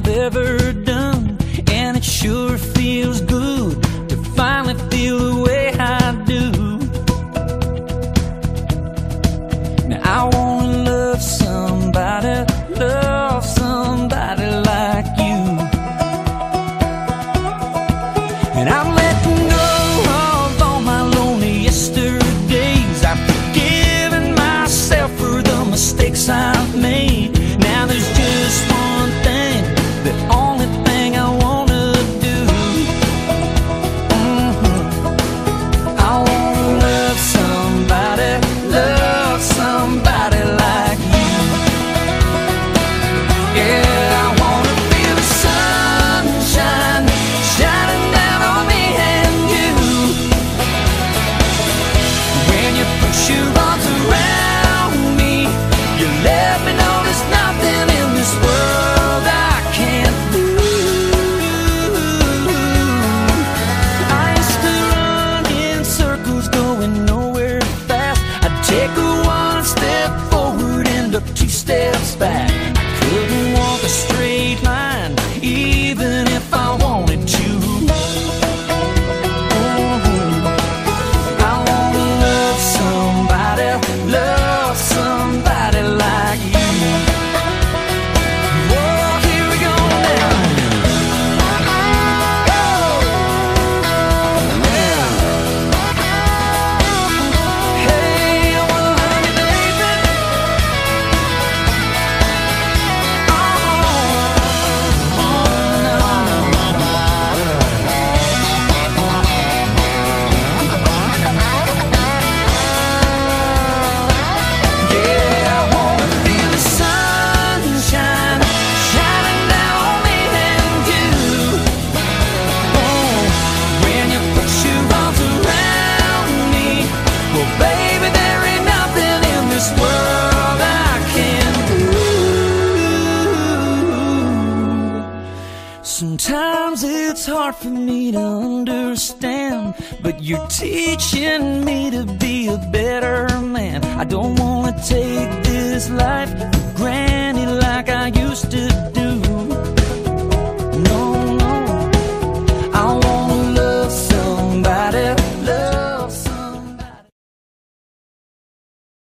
I've ever done, and it sure feels good to finally feel the way I do. Now I wanna love somebody like you. And I'm letting go of all my lonely yesterdays. I've forgiven myself for the mistakes I've made. Now there's just one thing, the only thing I wanna do. I wanna love somebody like you. Yeah, I wanna feel the sunshine shining down on me and you. When you put your arms around me, you let me know there's nothing in this world I can't do. I used to run in circles going nowhere fast. I'd take one step forward, end up two steps back. Couldn't walk a straight line, even if I wanted to. I wanna love somebody like you. Whoa, here we go now. Hey, I wanna love you, baby. Yeah, I wanna feel the sunshine shining down on me and you. Oh, when you put your arms around me, well, baby, there ain't nothing in this world I can't do. Sometimes it's hard for me to understand, but you're teaching me to be a better man. I don't wanna take this life for granted like I used to